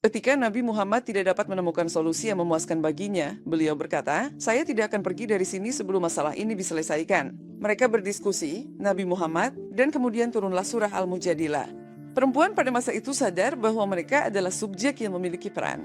Ketika Nabi Muhammad tidak dapat menemukan solusi yang memuaskan baginya, beliau berkata, "Saya tidak akan pergi dari sini sebelum masalah ini diselesaikan." Mereka berdiskusi, Nabi Muhammad, dan kemudian turunlah surah Al-Mujadilah. Perempuan pada masa itu sadar bahwa mereka adalah subjek yang memiliki peran.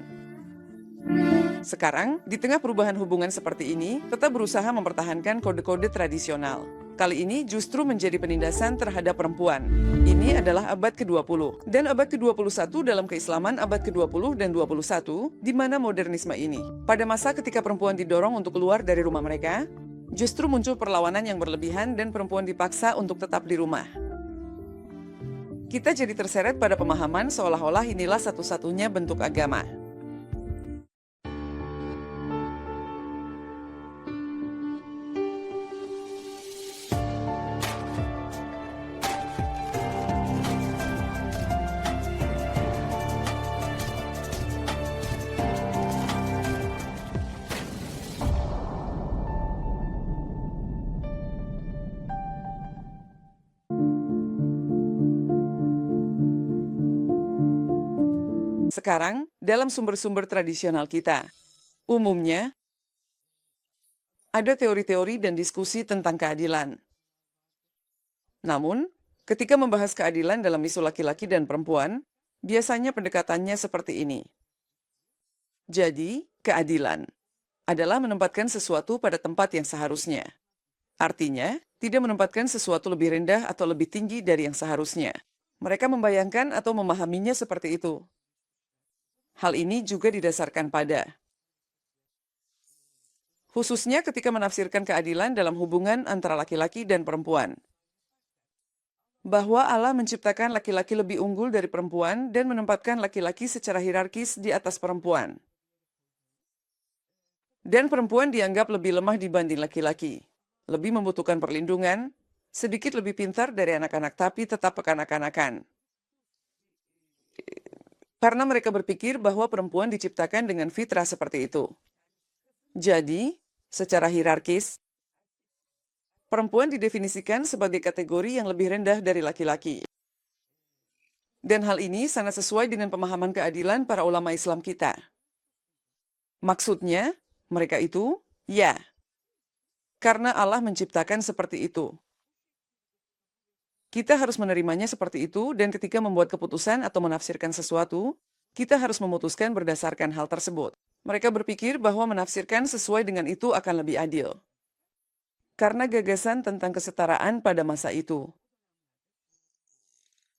Sekarang, di tengah perubahan hubungan seperti ini, tetap berusaha mempertahankan kode-kode tradisional. Kali ini justru menjadi penindasan terhadap perempuan. Ini adalah abad ke-20 dan abad ke-21 dalam keislaman abad ke-20 dan 21, di mana modernisme ini. Pada masa ketika perempuan didorong untuk keluar dari rumah mereka, justru muncul perlawanan yang berlebihan dan perempuan dipaksa untuk tetap di rumah. Kita jadi terseret pada pemahaman seolah-olah inilah satu-satunya bentuk agama. Sekarang, dalam sumber-sumber tradisional kita, umumnya ada teori-teori dan diskusi tentang keadilan. Namun, ketika membahas keadilan dalam isu laki-laki dan perempuan, biasanya pendekatannya seperti ini. Jadi, keadilan adalah menempatkan sesuatu pada tempat yang seharusnya. Artinya, tidak menempatkan sesuatu lebih rendah atau lebih tinggi dari yang seharusnya. Mereka membayangkan atau memahaminya seperti itu. Hal ini juga didasarkan pada, khususnya ketika menafsirkan keadilan dalam hubungan antara laki-laki dan perempuan, bahwa Allah menciptakan laki-laki lebih unggul dari perempuan dan menempatkan laki-laki secara hierarkis di atas perempuan. Dan perempuan dianggap lebih lemah dibanding laki-laki, lebih membutuhkan perlindungan, sedikit lebih pintar dari anak-anak tapi tetap kekanak-kanakan. Karena mereka berpikir bahwa perempuan diciptakan dengan fitrah seperti itu. Jadi, secara hierarkis, perempuan didefinisikan sebagai kategori yang lebih rendah dari laki-laki. Dan hal ini sangat sesuai dengan pemahaman keadilan para ulama Islam kita. Maksudnya, mereka itu, ya, karena Allah menciptakan seperti itu. Kita harus menerimanya seperti itu, dan ketika membuat keputusan atau menafsirkan sesuatu, kita harus memutuskan berdasarkan hal tersebut. Mereka berpikir bahwa menafsirkan sesuai dengan itu akan lebih adil. Karena gagasan tentang kesetaraan pada masa itu.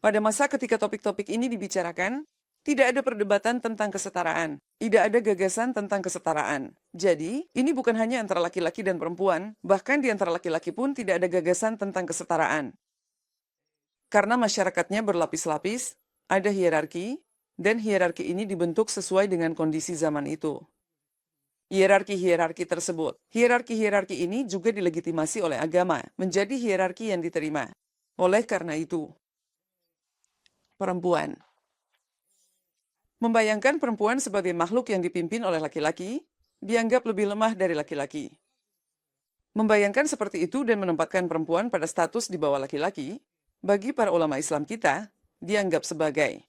Pada masa ketika topik-topik ini dibicarakan, tidak ada perdebatan tentang kesetaraan. Tidak ada gagasan tentang kesetaraan. Jadi, ini bukan hanya antara laki-laki dan perempuan, bahkan di antara laki-laki pun tidak ada gagasan tentang kesetaraan. Karena masyarakatnya berlapis-lapis, ada hierarki, dan hierarki ini dibentuk sesuai dengan kondisi zaman itu. Hierarki-hierarki tersebut, hierarki-hierarki ini juga dilegitimasi oleh agama, menjadi hierarki yang diterima. Oleh karena itu, perempuan. Membayangkan perempuan sebagai makhluk yang dipimpin oleh laki-laki, dianggap lebih lemah dari laki-laki. Membayangkan seperti itu dan menempatkan perempuan pada status di bawah laki-laki, bagi para ulama Islam kita, dianggap sebagai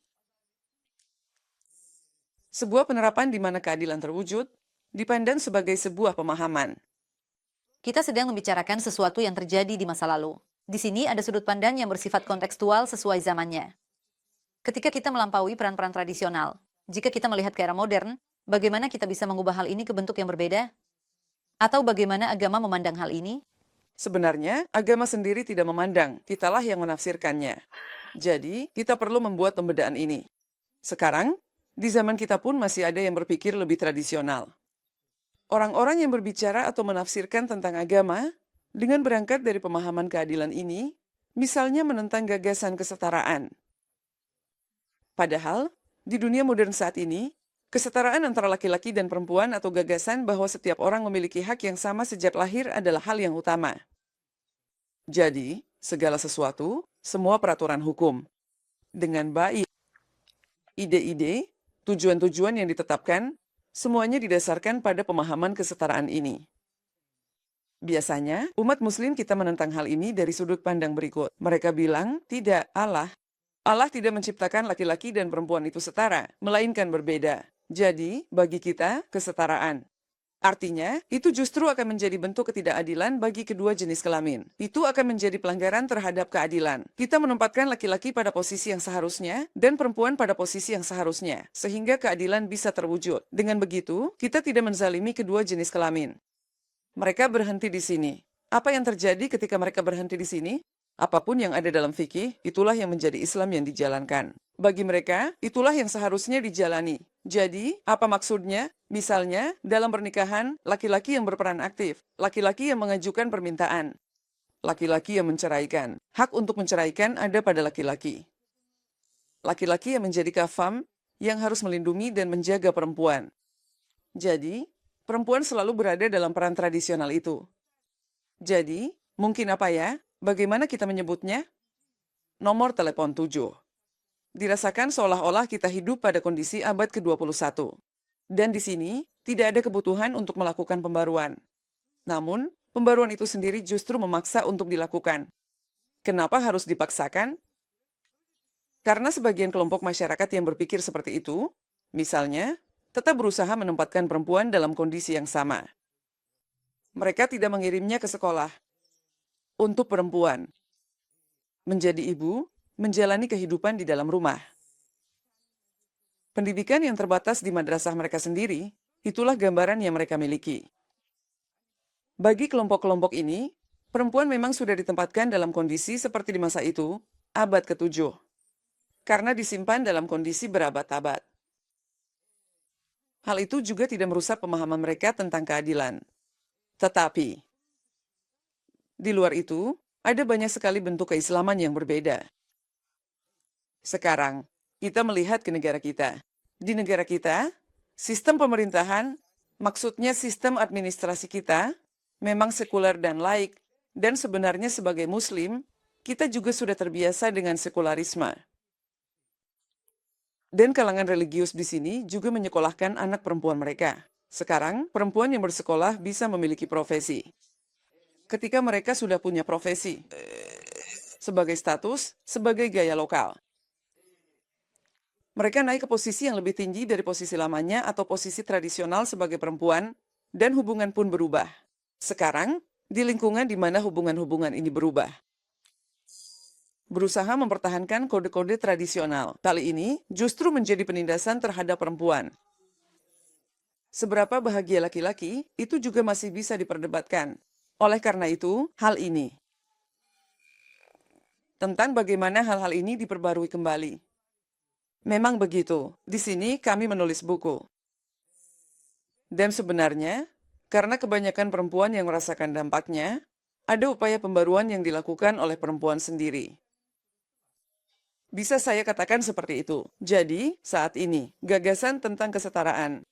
sebuah penerapan di mana keadilan terwujud, dipandang sebagai sebuah pemahaman. Kita sedang membicarakan sesuatu yang terjadi di masa lalu. Di sini ada sudut pandang yang bersifat kontekstual sesuai zamannya. Ketika kita melampaui peran-peran tradisional, jika kita melihat ke era modern, bagaimana kita bisa mengubah hal ini ke bentuk yang berbeda? Atau bagaimana agama memandang hal ini? Sebenarnya, agama sendiri tidak memandang, kitalah yang menafsirkannya. Jadi, kita perlu membuat pembedaan ini. Sekarang, di zaman kita pun masih ada yang berpikir lebih tradisional. Orang-orang yang berbicara atau menafsirkan tentang agama, dengan berangkat dari pemahaman keadilan ini, misalnya menentang gagasan kesetaraan. Padahal, di dunia modern saat ini, kesetaraan antara laki-laki dan perempuan atau gagasan bahwa setiap orang memiliki hak yang sama sejak lahir adalah hal yang utama. Jadi, segala sesuatu, semua peraturan hukum, dengan baik, ide-ide, tujuan-tujuan yang ditetapkan, semuanya didasarkan pada pemahaman kesetaraan ini. Biasanya, umat muslim kita menentang hal ini dari sudut pandang berikut. Mereka bilang, tidak, Allah Allah tidak menciptakan laki-laki dan perempuan itu setara, melainkan berbeda. Jadi, bagi kita, kesetaraan. Artinya, itu justru akan menjadi bentuk ketidakadilan bagi kedua jenis kelamin. Itu akan menjadi pelanggaran terhadap keadilan. Kita menempatkan laki-laki pada posisi yang seharusnya dan perempuan pada posisi yang seharusnya, sehingga keadilan bisa terwujud. Dengan begitu, kita tidak menzalimi kedua jenis kelamin. Mereka berhenti di sini. Apa yang terjadi ketika mereka berhenti di sini? Apapun yang ada dalam fikih, itulah yang menjadi Islam yang dijalankan. Bagi mereka, itulah yang seharusnya dijalani. Jadi, apa maksudnya? Misalnya, dalam pernikahan, laki-laki yang berperan aktif, laki-laki yang mengajukan permintaan, laki-laki yang menceraikan. Hak untuk menceraikan ada pada laki-laki. Laki-laki yang menjadi kafam, yang harus melindungi dan menjaga perempuan. Jadi, perempuan selalu berada dalam peran tradisional itu. Jadi, mungkin apa ya? Bagaimana kita menyebutnya? Nomor telepon 7. Dirasakan seolah-olah kita hidup pada kondisi abad ke-21. Dan di sini, tidak ada kebutuhan untuk melakukan pembaruan. Namun, pembaruan itu sendiri justru memaksa untuk dilakukan. Kenapa harus dipaksakan? Karena sebagian kelompok masyarakat yang berpikir seperti itu, misalnya, tetap berusaha menempatkan perempuan dalam kondisi yang sama. Mereka tidak mengirimnya ke sekolah. Untuk perempuan, menjadi ibu, menjalani kehidupan di dalam rumah. Pendidikan yang terbatas di madrasah mereka sendiri, itulah gambaran yang mereka miliki. Bagi kelompok-kelompok ini, perempuan memang sudah ditempatkan dalam kondisi seperti di masa itu, abad ke-7, karena disimpan dalam kondisi berabad-abad. Hal itu juga tidak merusak pemahaman mereka tentang keadilan. Tetapi, di luar itu, ada banyak sekali bentuk keislaman yang berbeda. Sekarang, kita melihat ke negara kita. Di negara kita, sistem pemerintahan, maksudnya sistem administrasi kita, memang sekuler dan laik, dan sebenarnya sebagai Muslim, kita juga sudah terbiasa dengan sekularisme. Dan kalangan religius di sini juga menyekolahkan anak perempuan mereka. Sekarang, perempuan yang bersekolah bisa memiliki profesi. Ketika mereka sudah punya profesi, sebagai status, sebagai gaya lokal. Mereka naik ke posisi yang lebih tinggi dari posisi lamanya atau posisi tradisional sebagai perempuan, dan hubungan pun berubah. Sekarang, di lingkungan di mana hubungan-hubungan ini berubah. Berusaha mempertahankan kode-kode tradisional. Kali ini justru menjadi penindasan terhadap perempuan. Seberapa bahagia laki-laki, itu juga masih bisa diperdebatkan. Oleh karena itu, hal ini. Tentang bagaimana hal-hal ini diperbarui kembali. Memang begitu, di sini kami menulis buku. Dan sebenarnya, karena kebanyakan perempuan yang merasakan dampaknya, ada upaya pembaruan yang dilakukan oleh perempuan sendiri. Bisa saya katakan seperti itu. Jadi, saat ini, gagasan tentang kesetaraan.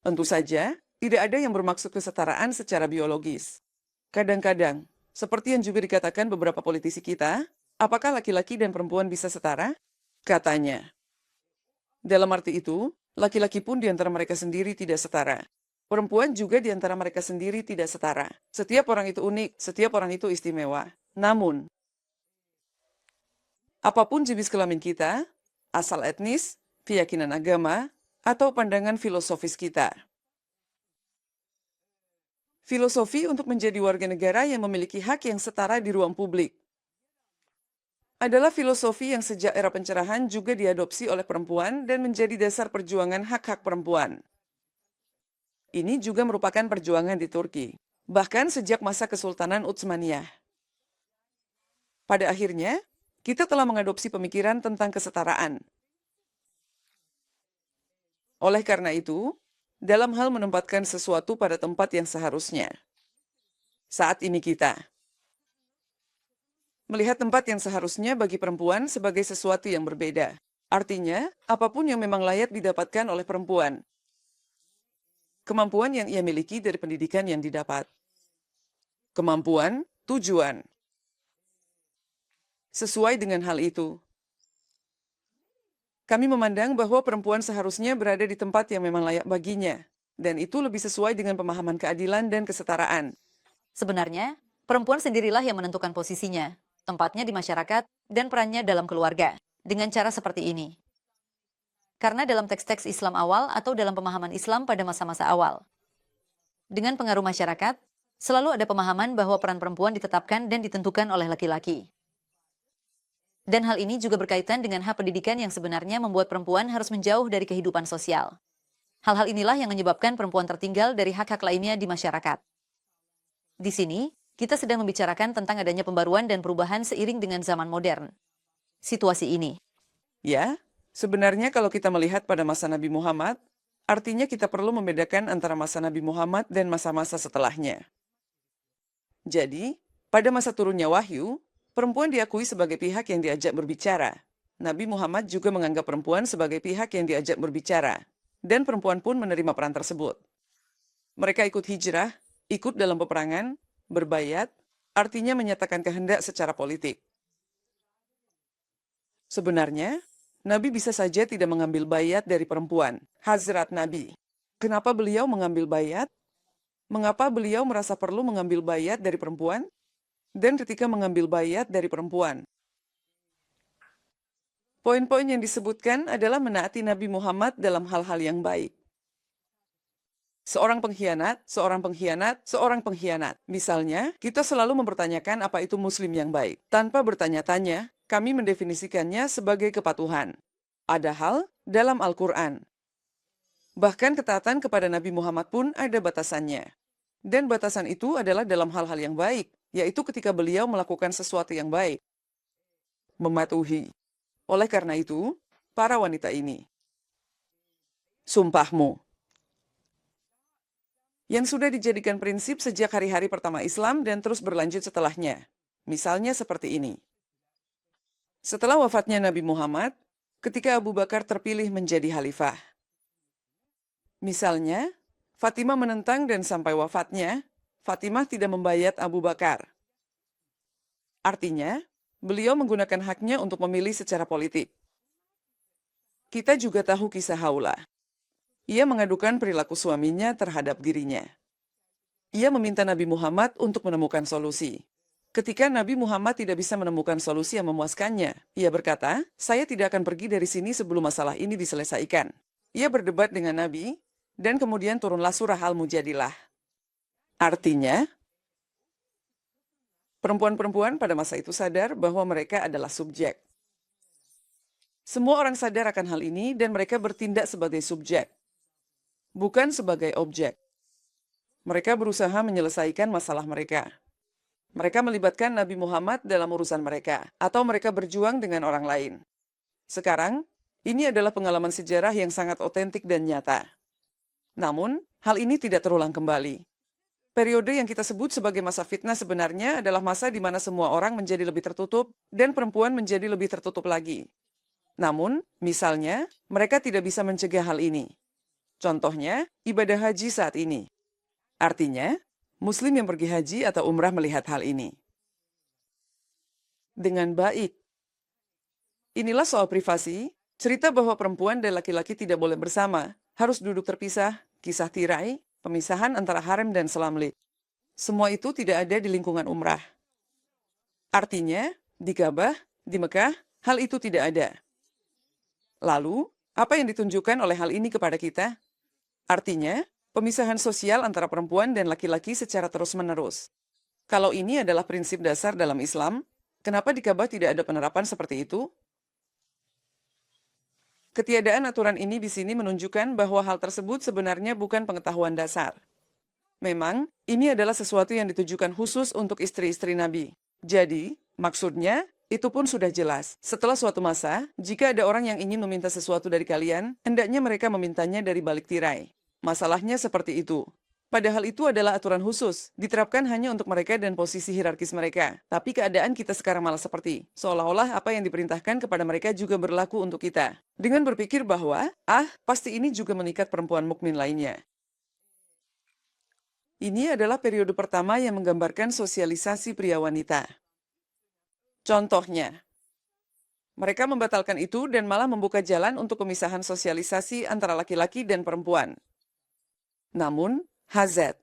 Tentu saja, tidak ada yang bermaksud kesetaraan secara biologis. Kadang-kadang, seperti yang juga dikatakan beberapa politisi kita, apakah laki-laki dan perempuan bisa setara? Katanya. Dalam arti itu, laki-laki pun di antara mereka sendiri tidak setara. Perempuan juga di antara mereka sendiri tidak setara. Setiap orang itu unik, setiap orang itu istimewa. Namun, apapun jenis kelamin kita, asal etnis, keyakinan agama, atau pandangan filosofis kita, filosofi untuk menjadi warga negara yang memiliki hak yang setara di ruang publik adalah filosofi yang sejak era pencerahan juga diadopsi oleh perempuan dan menjadi dasar perjuangan hak-hak perempuan. Ini juga merupakan perjuangan di Turki, bahkan sejak masa Kesultanan Utsmaniyah. Pada akhirnya, kita telah mengadopsi pemikiran tentang kesetaraan. Oleh karena itu, dalam hal menempatkan sesuatu pada tempat yang seharusnya. Saat ini kita melihat tempat yang seharusnya bagi perempuan sebagai sesuatu yang berbeda. Artinya, apapun yang memang layak didapatkan oleh perempuan. Kemampuan yang ia miliki dari pendidikan yang didapat. Kemampuan, tujuan. Sesuai dengan hal itu, kami memandang bahwa perempuan seharusnya berada di tempat yang memang layak baginya, dan itu lebih sesuai dengan pemahaman keadilan dan kesetaraan. Sebenarnya, perempuan sendirilah yang menentukan posisinya. tempatnya di masyarakat, dan perannya dalam keluarga. Dengan cara seperti ini. Karena dalam teks-teks Islam awal atau dalam pemahaman Islam pada masa-masa awal. Dengan pengaruh masyarakat, selalu ada pemahaman bahwa peran perempuan ditetapkan dan ditentukan oleh laki-laki. Dan hal ini juga berkaitan dengan hak pendidikan yang sebenarnya membuat perempuan harus menjauh dari kehidupan sosial. Hal-hal inilah yang menyebabkan perempuan tertinggal dari hak-hak lainnya di masyarakat. Di sini, kita sedang membicarakan tentang adanya pembaruan dan perubahan seiring dengan zaman modern. Situasi ini. Ya, sebenarnya kalau kita melihat pada masa Nabi Muhammad, artinya kita perlu membedakan antara masa Nabi Muhammad dan masa-masa setelahnya. Jadi, pada masa turunnya wahyu, perempuan diakui sebagai pihak yang diajak berbicara. Nabi Muhammad juga menganggap perempuan sebagai pihak yang diajak berbicara, dan perempuan pun menerima peran tersebut. Mereka ikut hijrah, ikut dalam peperangan, berbayat, artinya menyatakan kehendak secara politik. Sebenarnya, Nabi bisa saja tidak mengambil bayat dari perempuan, Hazrat Nabi. Kenapa beliau mengambil bayat? Mengapa beliau merasa perlu mengambil bayat dari perempuan? Dan ketika mengambil bayat dari perempuan, poin-poin yang disebutkan adalah menaati Nabi Muhammad dalam hal-hal yang baik. Seorang pengkhianat, seorang pengkhianat, seorang pengkhianat. Misalnya, kita selalu mempertanyakan apa itu muslim yang baik. Tanpa bertanya-tanya, kami mendefinisikannya sebagai kepatuhan. Ada hal dalam Al-Quran. Bahkan ketaatan kepada Nabi Muhammad pun ada batasannya. Dan batasan itu adalah dalam hal-hal yang baik, yaitu ketika beliau melakukan sesuatu yang baik. Mematuhi. Oleh karena itu, para wanita ini. Sumpahmu. Yang sudah dijadikan prinsip sejak hari-hari pertama Islam dan terus berlanjut setelahnya. Misalnya seperti ini. Setelah wafatnya Nabi Muhammad, ketika Abu Bakar terpilih menjadi khalifah. Misalnya, Fatimah menentang dan sampai wafatnya, Fatimah tidak membayat Abu Bakar. Artinya, beliau menggunakan haknya untuk memilih secara politik. Kita juga tahu kisah Haula. Ia mengadukan perilaku suaminya terhadap dirinya. Ia meminta Nabi Muhammad untuk menemukan solusi. Ketika Nabi Muhammad tidak bisa menemukan solusi yang memuaskannya, ia berkata, "Saya tidak akan pergi dari sini sebelum masalah ini diselesaikan." Ia berdebat dengan Nabi, dan kemudian turunlah surah Al-Mujadilah. Artinya, perempuan-perempuan pada masa itu sadar bahwa mereka adalah subjek. Semua orang sadar akan hal ini dan mereka bertindak sebagai subjek, bukan sebagai objek. Mereka berusaha menyelesaikan masalah mereka. Mereka melibatkan Nabi Muhammad dalam urusan mereka, atau mereka berjuang dengan orang lain. Sekarang, ini adalah pengalaman sejarah yang sangat otentik dan nyata. Namun, hal ini tidak terulang kembali. Periode yang kita sebut sebagai masa fitnah sebenarnya adalah masa di mana semua orang menjadi lebih tertutup dan perempuan menjadi lebih tertutup lagi. Namun, misalnya, mereka tidak bisa mencegah hal ini. Contohnya, ibadah haji saat ini. Artinya, Muslim yang pergi haji atau umrah melihat hal ini. Dengan baik. Inilah soal privasi, cerita bahwa perempuan dan laki-laki tidak boleh bersama, harus duduk terpisah, kisah tirai, pemisahan antara harem dan selamlik. Semua itu tidak ada di lingkungan umrah. Artinya, di Ka'bah, di Mekah, hal itu tidak ada. Lalu, apa yang ditunjukkan oleh hal ini kepada kita? Artinya, pemisahan sosial antara perempuan dan laki-laki secara terus-menerus. Kalau ini adalah prinsip dasar dalam Islam, kenapa di Ka'bah tidak ada penerapan seperti itu? Ketiadaan aturan ini di sini menunjukkan bahwa hal tersebut sebenarnya bukan pengetahuan dasar. Memang, ini adalah sesuatu yang ditujukan khusus untuk istri-istri Nabi. Jadi, maksudnya, itu pun sudah jelas. Setelah suatu masa, jika ada orang yang ingin meminta sesuatu dari kalian, hendaknya mereka memintanya dari balik tirai. Masalahnya seperti itu. Padahal itu adalah aturan khusus, diterapkan hanya untuk mereka dan posisi hierarkis mereka. Tapi keadaan kita sekarang malah seperti, seolah-olah apa yang diperintahkan kepada mereka juga berlaku untuk kita. Dengan berpikir bahwa, pasti ini juga mengikat perempuan mukmin lainnya. Ini adalah periode pertama yang menggambarkan sosialisasi pria wanita. Contohnya, mereka membatalkan itu dan malah membuka jalan untuk pemisahan sosialisasi antara laki-laki dan perempuan. Namun, Hazrat,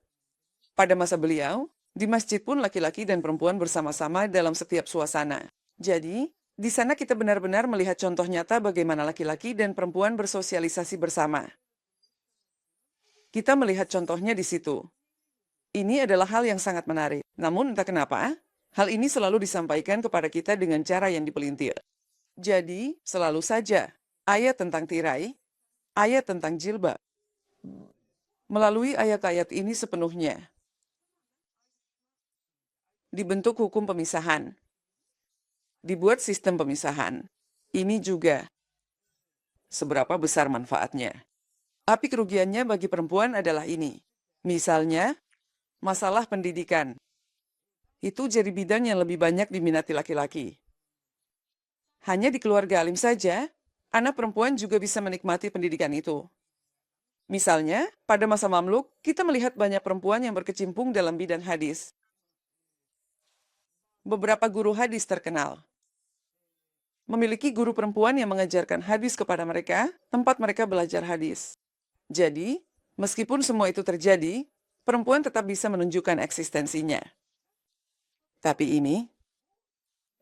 pada masa beliau, Di masjid pun laki-laki dan perempuan bersama-sama dalam setiap suasana. Jadi, di sana kita benar-benar melihat contoh nyata bagaimana laki-laki dan perempuan bersosialisasi bersama. Kita melihat contohnya di situ. Ini adalah hal yang sangat menarik. Namun entah kenapa, hal ini selalu disampaikan kepada kita dengan cara yang dipelintir. Jadi, selalu saja, ayat tentang tirai, ayat tentang jilbab. Melalui ayat-ayat ini sepenuhnya dibentuk hukum pemisahan, dibuat sistem pemisahan. Ini juga seberapa besar manfaatnya. Tapi kerugiannya bagi perempuan adalah ini. Misalnya, masalah pendidikan. Itu jadi bidang yang lebih banyak diminati laki-laki. Hanya di keluarga alim saja, anak perempuan juga bisa menikmati pendidikan itu. Misalnya, pada masa Mamluk, kita melihat banyak perempuan yang berkecimpung dalam bidang hadis. Beberapa guru hadis terkenal memiliki guru perempuan yang mengajarkan hadis kepada mereka, tempat mereka belajar hadis. Jadi, meskipun semua itu terjadi, perempuan tetap bisa menunjukkan eksistensinya. Tapi ini,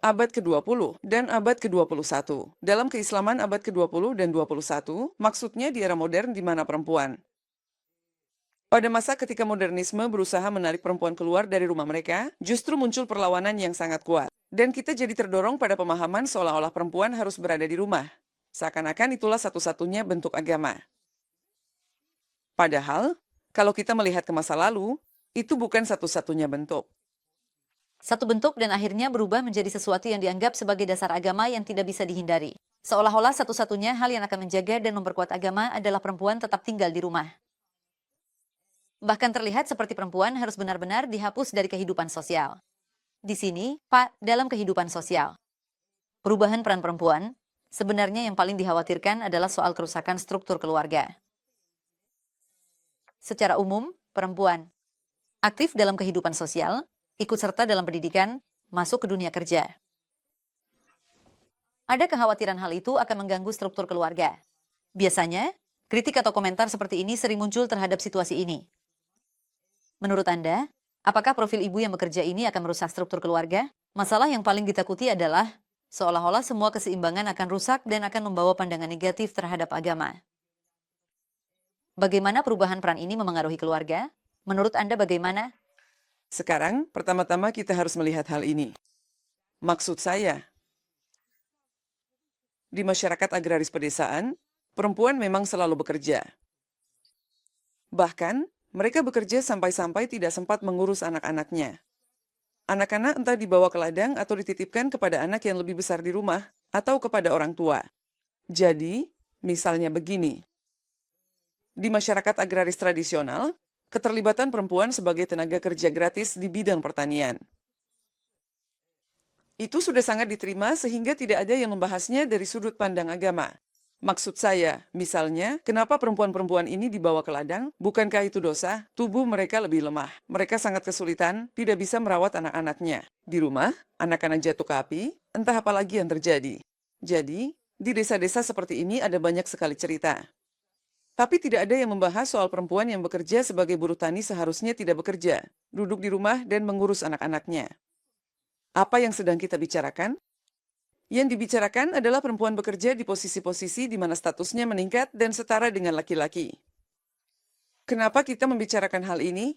abad ke-20 dan abad ke-21. Dalam keislaman abad ke-20 dan 21, maksudnya di era modern di mana perempuan. Pada masa ketika modernisme berusaha menarik perempuan keluar dari rumah mereka, justru muncul perlawanan yang sangat kuat. Dan kita jadi terdorong pada pemahaman seolah-olah perempuan harus berada di rumah. Seakan-akan itulah satu-satunya bentuk agama. Padahal, kalau kita melihat ke masa lalu, itu bukan satu-satunya bentuk. Satu bentuk dan akhirnya berubah menjadi sesuatu yang dianggap sebagai dasar agama yang tidak bisa dihindari. Seolah-olah satu-satunya hal yang akan menjaga dan memperkuat agama adalah perempuan tetap tinggal di rumah. Bahkan terlihat seperti perempuan harus benar-benar dihapus dari kehidupan sosial. Di sini, Pak, dalam kehidupan sosial. Perubahan peran perempuan, sebenarnya yang paling dikhawatirkan adalah soal kerusakan struktur keluarga. Secara umum, perempuan aktif dalam kehidupan sosial, ikut serta dalam pendidikan, masuk ke dunia kerja. Ada kekhawatiran hal itu akan mengganggu struktur keluarga. Biasanya, kritik atau komentar seperti ini sering muncul terhadap situasi ini. Menurut Anda, apakah profil ibu yang bekerja ini akan merusak struktur keluarga? Masalah yang paling ditakuti adalah seolah-olah semua keseimbangan akan rusak dan akan membawa pandangan negatif terhadap agama. Bagaimana perubahan peran ini memengaruhi keluarga? Menurut Anda bagaimana? Sekarang, pertama-tama kita harus melihat hal ini. Maksud saya, di masyarakat agraris pedesaan, perempuan memang selalu bekerja. Bahkan, mereka bekerja sampai-sampai tidak sempat mengurus anak-anaknya. Anak-anak entah dibawa ke ladang atau dititipkan kepada anak yang lebih besar di rumah atau kepada orang tua. Jadi, misalnya begini. Di masyarakat agraris tradisional, keterlibatan perempuan sebagai tenaga kerja gratis di bidang pertanian. Itu sudah sangat diterima sehingga tidak ada yang membahasnya dari sudut pandang agama. Maksud saya, misalnya, kenapa perempuan-perempuan ini dibawa ke ladang? Bukankah itu dosa? Tubuh mereka lebih lemah. Mereka sangat kesulitan, tidak bisa merawat anak-anaknya. Di rumah, anak-anak jatuh ke api, entah apa lagi yang terjadi. Jadi, di desa-desa seperti ini ada banyak sekali cerita. Tapi tidak ada yang membahas soal perempuan yang bekerja sebagai buruh tani seharusnya tidak bekerja, duduk di rumah dan mengurus anak-anaknya. Apa yang sedang kita bicarakan? Yang dibicarakan adalah perempuan bekerja di posisi-posisi di mana statusnya meningkat dan setara dengan laki-laki. Kenapa kita membicarakan hal ini?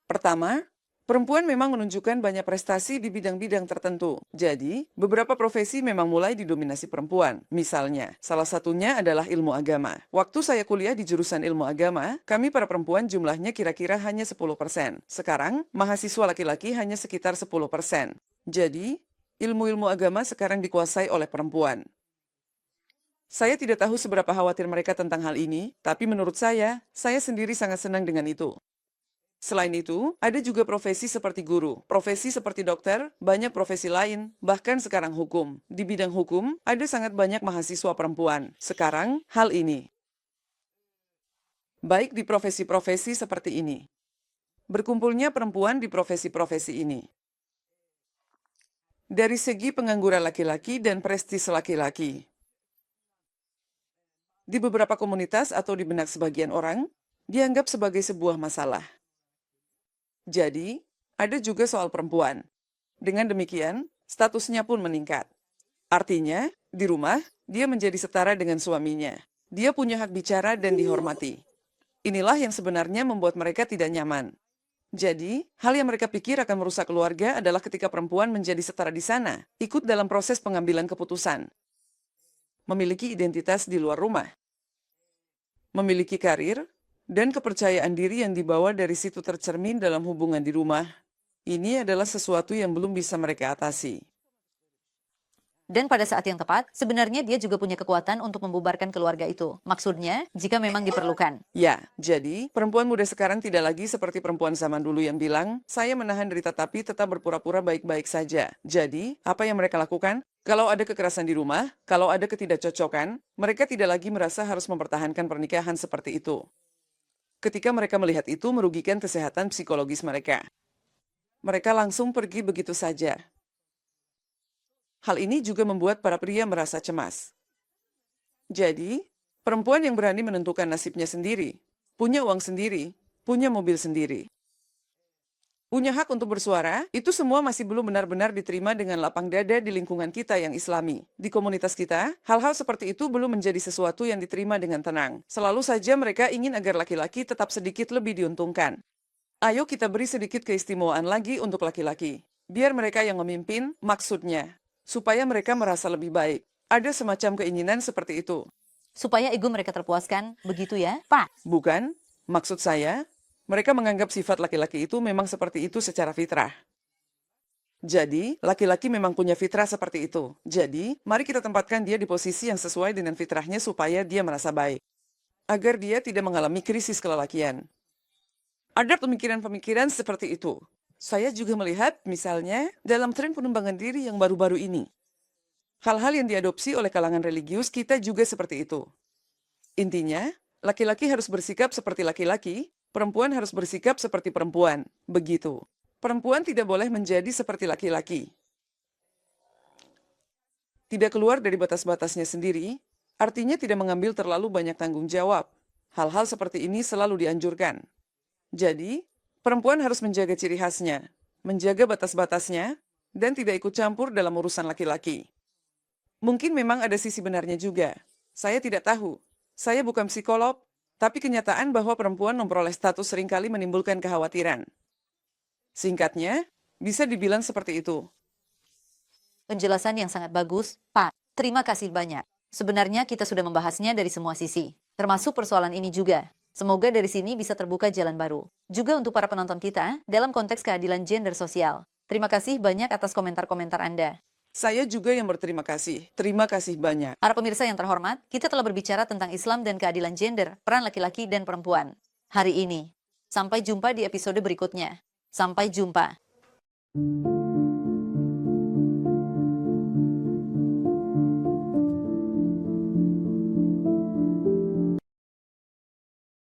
Pertama, perempuan memang menunjukkan banyak prestasi di bidang-bidang tertentu. Jadi, beberapa profesi memang mulai didominasi perempuan. Misalnya, salah satunya adalah ilmu agama. Waktu saya kuliah di jurusan ilmu agama, kami para perempuan jumlahnya kira-kira hanya 10%. Sekarang, mahasiswa laki-laki hanya sekitar 10%. Jadi, ilmu-ilmu agama sekarang dikuasai oleh perempuan. Saya tidak tahu seberapa khawatir mereka tentang hal ini, tapi menurut saya sendiri sangat senang dengan itu. Selain itu, ada juga profesi seperti guru, profesi seperti dokter, banyak profesi lain, bahkan sekarang hukum. Di bidang hukum, ada sangat banyak mahasiswa perempuan. Sekarang, hal ini. Baik di profesi-profesi seperti ini. Berkumpulnya perempuan di profesi-profesi ini. Dari segi pengangguran laki-laki dan prestis laki-laki. Di beberapa komunitas atau di benak sebagian orang, dianggap sebagai sebuah masalah. Jadi, ada juga soal perempuan. Dengan demikian, statusnya pun meningkat. Artinya, di rumah, dia menjadi setara dengan suaminya. Dia punya hak bicara dan dihormati. Inilah yang sebenarnya membuat mereka tidak nyaman. Jadi, hal yang mereka pikir akan merusak keluarga adalah ketika perempuan menjadi setara di sana, ikut dalam proses pengambilan keputusan, memiliki identitas di luar rumah, memiliki karir, dan kepercayaan diri yang dibawa dari situ tercermin dalam hubungan di rumah. Ini adalah sesuatu yang belum bisa mereka atasi. Dan pada saat yang tepat, sebenarnya dia juga punya kekuatan untuk membubarkan keluarga itu. Maksudnya, jika memang diperlukan. Ya, jadi perempuan muda sekarang tidak lagi seperti perempuan zaman dulu yang bilang, saya menahan derita tapi tetap berpura-pura baik-baik saja. Jadi, apa yang mereka lakukan? Kalau ada kekerasan di rumah, kalau ada ketidakcocokan, mereka tidak lagi merasa harus mempertahankan pernikahan seperti itu. Ketika mereka melihat itu merugikan kesehatan psikologis mereka, mereka langsung pergi begitu saja. Hal ini juga membuat para pria merasa cemas. Jadi, perempuan yang berani menentukan nasibnya sendiri, punya uang sendiri, punya mobil sendiri, punya hak untuk bersuara, itu semua masih belum benar-benar diterima dengan lapang dada di lingkungan kita yang Islami. Di komunitas kita, hal-hal seperti itu belum menjadi sesuatu yang diterima dengan tenang. Selalu saja mereka ingin agar laki-laki tetap sedikit lebih diuntungkan. Ayo kita beri sedikit keistimewaan lagi untuk laki-laki. Biar mereka yang memimpin, maksudnya, supaya mereka merasa lebih baik. Ada semacam keinginan seperti itu. Supaya ego mereka terpuaskan, begitu ya, Pak? Bukan, maksud saya, mereka menganggap sifat laki-laki itu memang seperti itu secara fitrah. Jadi, laki-laki memang punya fitrah seperti itu. Jadi, mari kita tempatkan dia di posisi yang sesuai dengan fitrahnya supaya dia merasa baik. Agar dia tidak mengalami krisis kelelakian. Ada pemikiran-pemikiran seperti itu. Saya juga melihat, misalnya, dalam tren pengembangan diri yang baru-baru ini. Hal-hal yang diadopsi oleh kalangan religius kita juga seperti itu. Intinya, laki-laki harus bersikap seperti laki-laki, perempuan harus bersikap seperti perempuan. Begitu. Perempuan tidak boleh menjadi seperti laki-laki. Tidak keluar dari batas-batasnya sendiri, artinya tidak mengambil terlalu banyak tanggung jawab. Hal-hal seperti ini selalu dianjurkan. Jadi, perempuan harus menjaga ciri khasnya, menjaga batas-batasnya, dan tidak ikut campur dalam urusan laki-laki. Mungkin memang ada sisi benarnya juga. Saya tidak tahu. Saya bukan psikolog, tapi kenyataan bahwa perempuan memperoleh status seringkali menimbulkan kekhawatiran. Singkatnya, bisa dibilang seperti itu. Penjelasan yang sangat bagus, Pak. Terima kasih banyak. Sebenarnya kita sudah membahasnya dari semua sisi, termasuk persoalan ini juga. Semoga dari sini bisa terbuka jalan baru. Juga untuk para penonton kita, dalam konteks keadilan gender sosial. Terima kasih banyak atas komentar-komentar Anda. Saya juga yang berterima kasih. Terima kasih banyak. Para pemirsa yang terhormat, kita telah berbicara tentang Islam dan keadilan gender, peran laki-laki dan perempuan. Hari ini. Sampai jumpa di episode berikutnya. Sampai jumpa.